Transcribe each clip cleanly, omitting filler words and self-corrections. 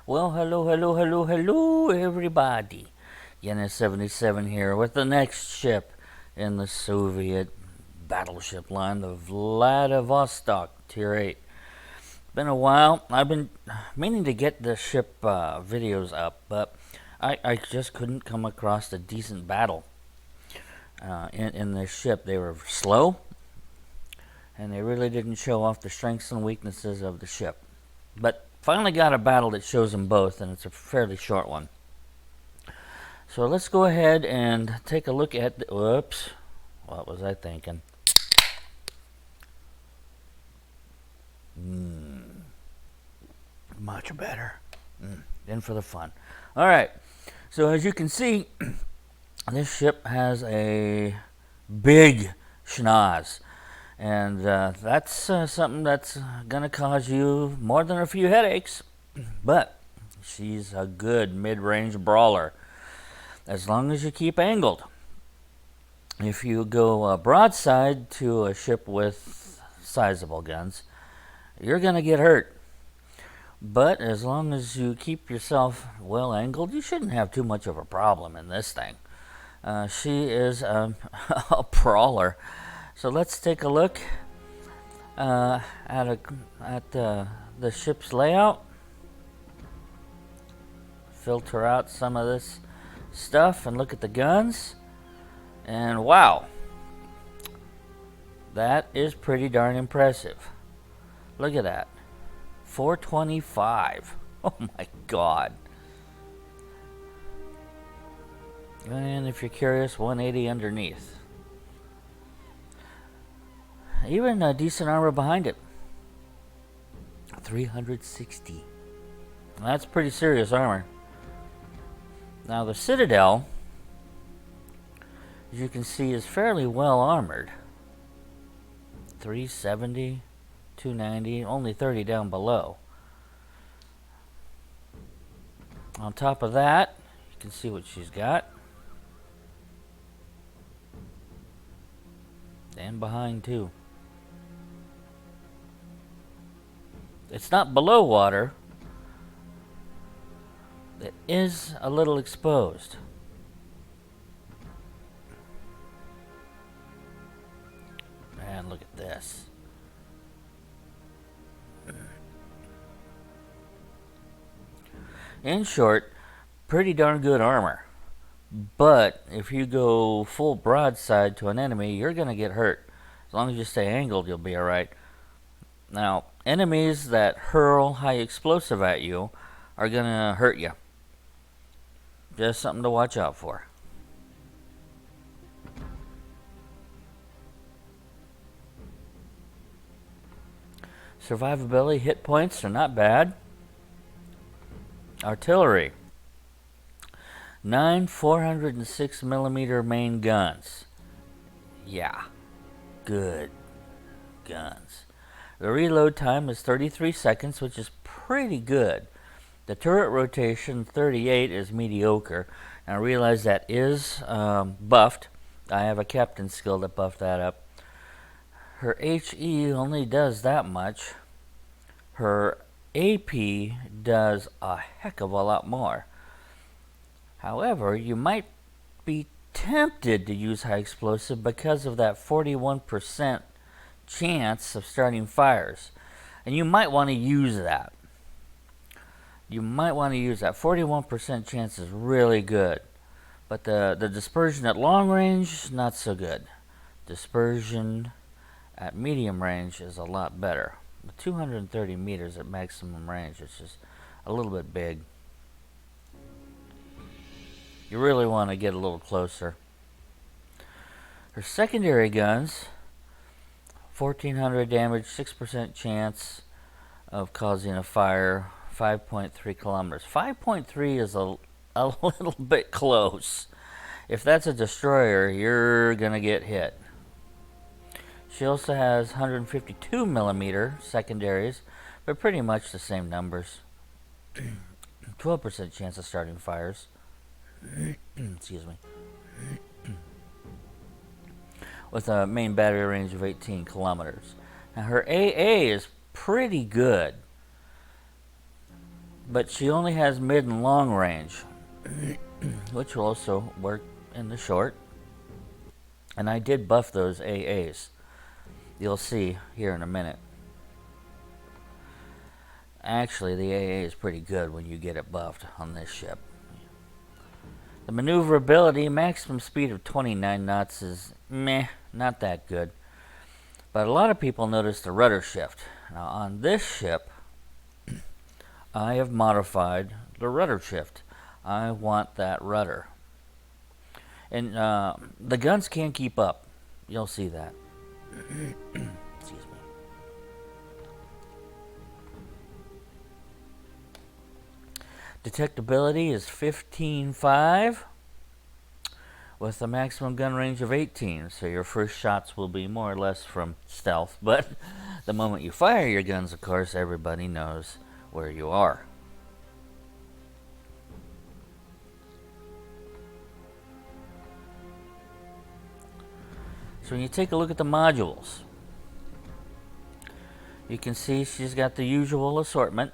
Well, hello, everybody. Yanis 77 here with the next ship in the Soviet battleship line, the Vladivostok Tier 8. Been a while. I've been meaning to get the ship videos up, but I just couldn't come across a decent battle in this ship. They were slow, and they really didn't show off the strengths and weaknesses of the ship. But finally got a battle that shows them both, and it's a fairly short one. So let's go ahead and take a look at the... Whoops. What was I thinking? Much better. In for the fun. Alright. So as you can see, this ship has a big schnoz. And that's something that's going to cause you more than a few headaches. But she's a good mid-range brawler, as long as you keep angled. If you go broadside to a ship with sizable guns, you're going to get hurt. But as long as you keep yourself well angled, you shouldn't have too much of a problem in this thing. She is a brawler. So let's take a look at the ship's layout. Filter out some of this stuff and look at the guns. And wow, that is pretty darn impressive. Look at that. 425. Oh my god. And if you're curious, 180 underneath. Even a decent armor behind it. 360. That's pretty serious armor. Now the Citadel, as you can see, is fairly well armored. 370, 290, only 30 down below. On top of that, you can see what she's got. And behind too. It's not below water. It is a little exposed. Man, look at this. In short, pretty darn good armor. But if you go full broadside to an enemy, you're going to get hurt. As long as you stay angled, you'll be alright. Now, enemies that hurl high explosive at you are going to hurt you. Just something to watch out for. Survivability, hit points are not bad. Artillery. 9 406mm main guns. Yeah, good guns. The reload time is 33 seconds, which is pretty good. The turret rotation, 38, is mediocre. And I realize that is buffed. I have a captain skill that buffed that up. Her HE only does that much. Her AP does a heck of a lot more. However, you might be tempted to use high explosive because of that 41% chance of starting fires. And you might want to use that. You might want to use that. 41% chance is really good. But the dispersion at long range, not so good. Dispersion at medium range is a lot better. 230 meters at maximum range is just a little bit big. You really want to get a little closer. Her secondary guns, 1400 damage, 6% chance of causing a fire, 5.3 kilometers. 5.3 is a little bit close. If that's a destroyer, you're going to get hit. She also has 152mm secondaries, but pretty much the same numbers. 12% chance of starting fires. Excuse me. With a main battery range of 18 kilometers. Now her AA is pretty good. But she only has mid and long range, which will also work in the short. And I did buff those AAs. You'll see here in a minute. Actually, the AA is pretty good when you get it buffed on this ship. The maneuverability, maximum speed of 29 knots is meh, not that good. But a lot of people notice the rudder shift. Now on this ship, I have modified the rudder shift. I want that rudder. And the guns can't keep up. You'll see that. Excuse me. Detectability is 15.5 with a maximum gun range of 18. So your first shots will be more or less from stealth. But the moment you fire your guns, of course, everybody knows where you are. So when you take a look at the modules, you can see she's got the usual assortment.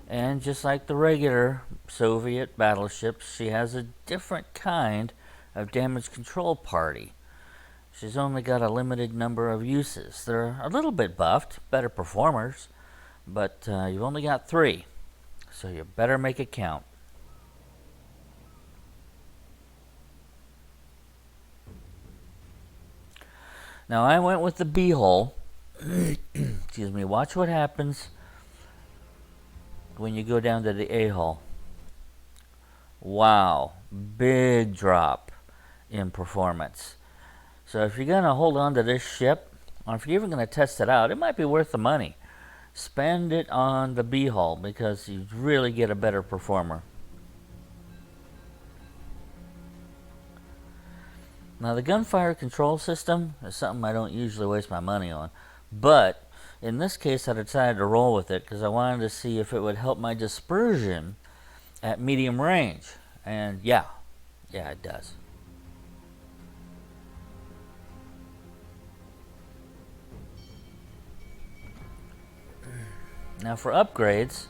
And just like the regular Soviet battleships, she has a different kind of damage control party. She's only got a limited number of uses. They're a little bit buffed, better performers, but you've only got 3, so you better make it count. Now I went with the B hull. Excuse me. Watch what happens when you go down to the A hull. Wow, big drop in performance. So if you're going to hold on to this ship, or if you're even going to test it out, it might be worth the money. Spend it on the B hull because you really get a better performer. Now the gunfire control system is something I don't usually waste my money on, but in this case I decided to roll with it because I wanted to see if it would help my dispersion at medium range, and yeah, it does. Now for upgrades,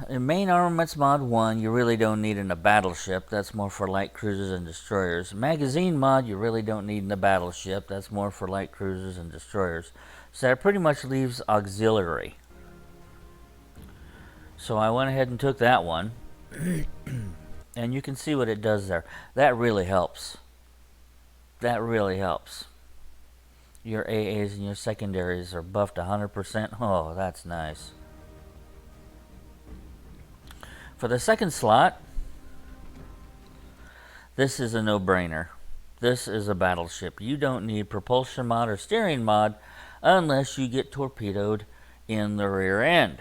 in main armaments mod 1, you really don't need in a battleship. That's more for light cruisers and destroyers. Magazine mod, you really don't need in a battleship. That's more for light cruisers and destroyers. So that pretty much leaves auxiliary. So I went ahead and took that one. And you can see what it does there. That really helps. That really helps. Your AAs and your secondaries are buffed 100%. Oh, that's nice. For the second slot, this is a no-brainer. This is a battleship. You don't need propulsion mod or steering mod unless you get torpedoed in the rear end,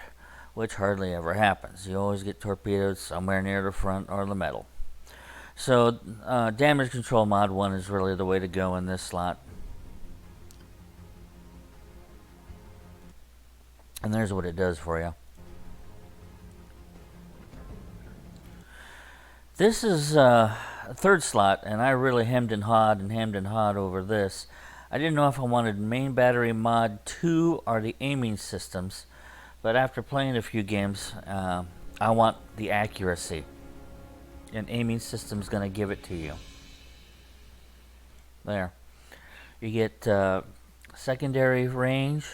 which hardly ever happens. You always get torpedoed somewhere near the front or the middle. So damage control mod 1 is really the way to go in this slot. And there's what it does for you. This is a third slot, and I really hemmed and hawed over this. I didn't know if I wanted main battery mod 2 or the aiming systems, but after playing a few games, I want the accuracy, and aiming system's going to give it to you. There. You get secondary range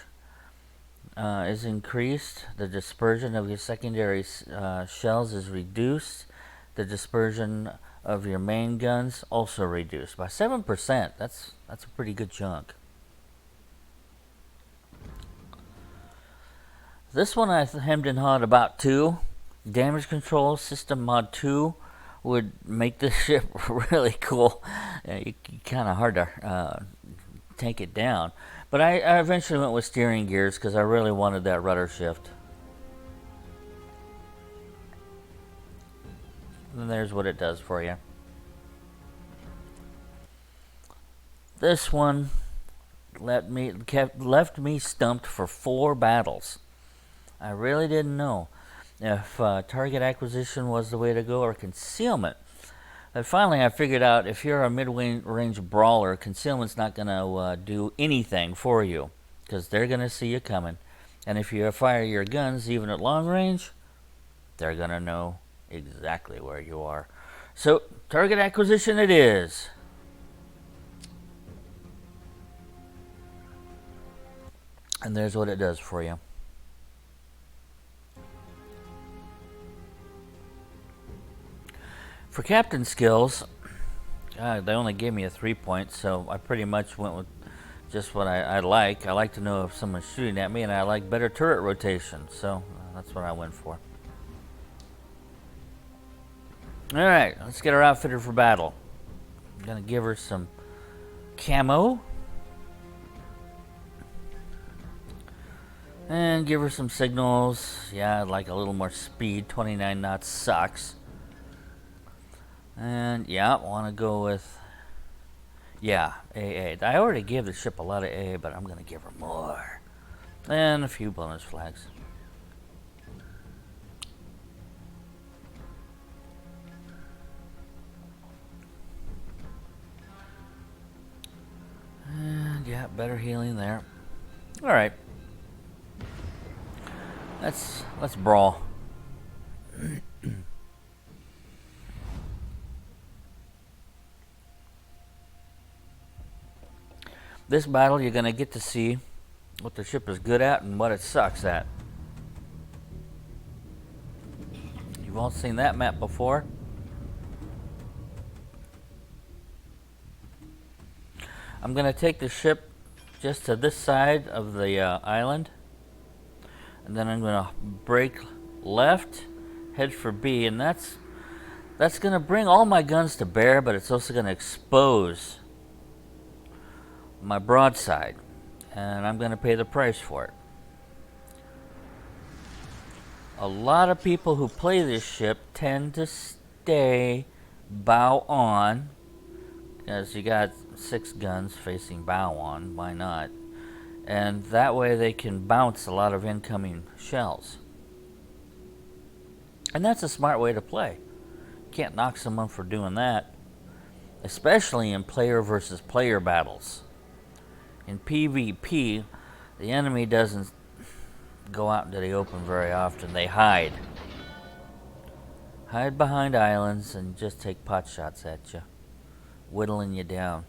is increased. The dispersion of your secondary shells is reduced. The dispersion of your main guns also reduced by 7%. That's a pretty good chunk. This one I hemmed and hawed about too. Damage control system mod 2 would make this ship really cool. Kind of hard to take it down. But I eventually went with steering gears because I really wanted that rudder shift. And there's what it does for you. This one left me stumped for 4 battles. I really didn't know if target acquisition was the way to go or concealment. But finally I figured out if you're a mid-range brawler, concealment's not going to do anything for you. because they're going to see you coming. And if you fire your guns even at long range, they're going to know exactly where you are. So, target acquisition it is. And there's what it does for you. For captain skills, they only gave me a 3 point, so I pretty much went with just what I like. I like to know if someone's shooting at me, and I like better turret rotation, so that's what I went for. Alright, let's get her outfitted for battle. I'm going to give her some camo. And give her some signals. Yeah, I'd like a little more speed. 29 knots sucks. And yeah, I want to go with, yeah, AA. I already gave the ship a lot of AA, but I'm going to give her more. And a few bonus flags. And yeah, better healing there. Alright. Let's brawl. This battle, you're going to get to see what the ship is good at and what it sucks at. You've all seen that map before. I'm going to take the ship just to this side of the island. And then I'm going to break left, head for B, and that's going to bring all my guns to bear, but it's also going to expose my broadside, and I'm going to pay the price for it. A lot of people who play this ship tend to stay bow on, because you got 6 guns facing bow on, why not? And that way they can bounce a lot of incoming shells. And that's a smart way to play. You can't knock someone for doing that, especially in player versus player battles. In PvP, the enemy doesn't go out into the open very often. They hide. Hide behind islands and just take pot shots at you, whittling you down.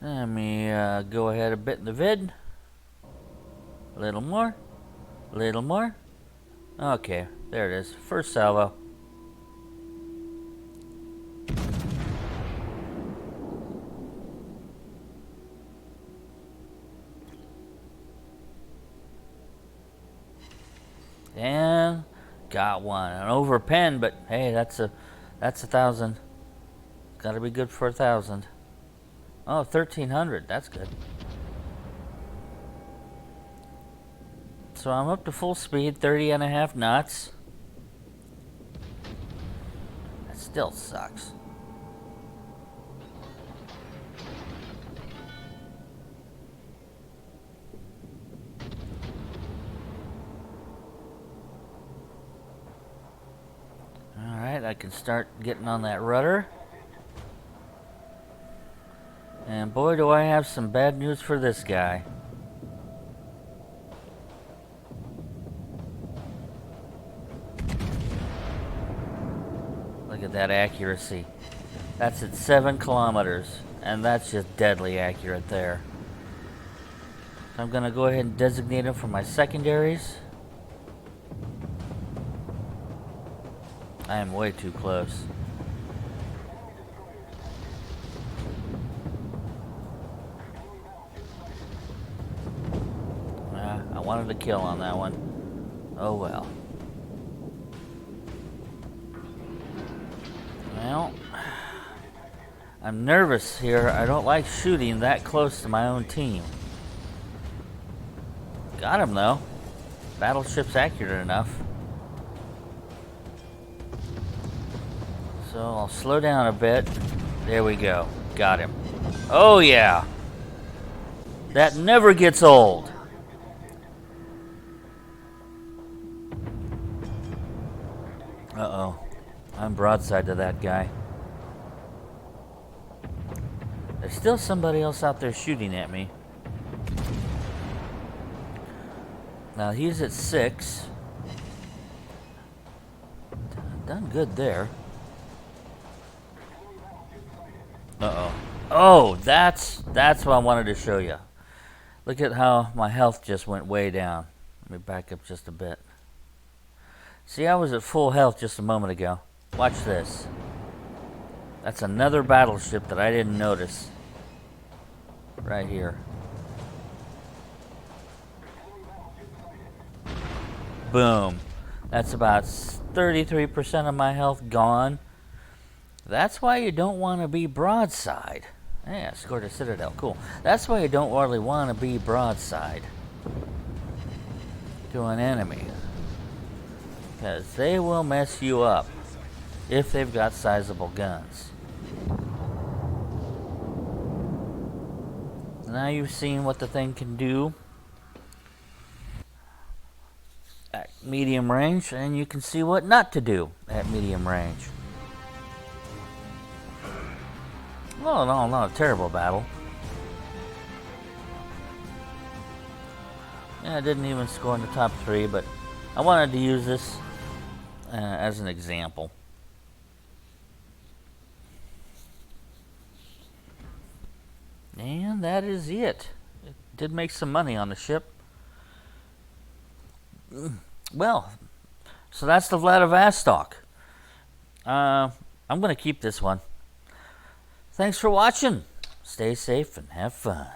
Let me go ahead a bit in the vid. A little more. A little more. Okay, there it is. First salvo. And got one. An overpen, but hey, that's 1,000. Got to be good for 1,000. Oh, 1,300. That's good. So I'm up to full speed, 30.5 knots. That still sucks. Alright, I can start getting on that rudder. And boy, do I have some bad news for this guy. Look at that accuracy. That's at 7 kilometers, and that's just deadly accurate there. So I'm going to go ahead and designate him for my secondaries. I am way too close. I wanted to kill on that one. Oh well. Well, I'm nervous here. I don't like shooting that close to my own team. Got him though. Battleship's accurate enough. So I'll slow down a bit. There we go. Got him. Oh yeah. That never gets old. Uh-oh. I'm broadside to that guy. There's still somebody else out there shooting at me. Now he's at 6. Done good there. Uh-oh. Oh, that's what I wanted to show you. Look at how my health just went way down. Let me back up just a bit. See, I was at full health just a moment ago. Watch this. That's another battleship that I didn't notice. Right here. Boom. That's about 33% of my health gone. That's why you don't want to be broadside. Yeah, scored a citadel. Cool. That's why you don't really want to be broadside to an enemy. Because they will mess you up if they've got sizable guns. Now you've seen what the thing can do at medium range, and you can see what not to do at medium range. Well, no, not a terrible battle. Yeah, I didn't even score in the top 3, but I wanted to use this as an example. And that is it. It did make some money on the ship. Well, so that's the Vladivostok. I'm going to keep this one. Thanks for watching. Stay safe and have fun.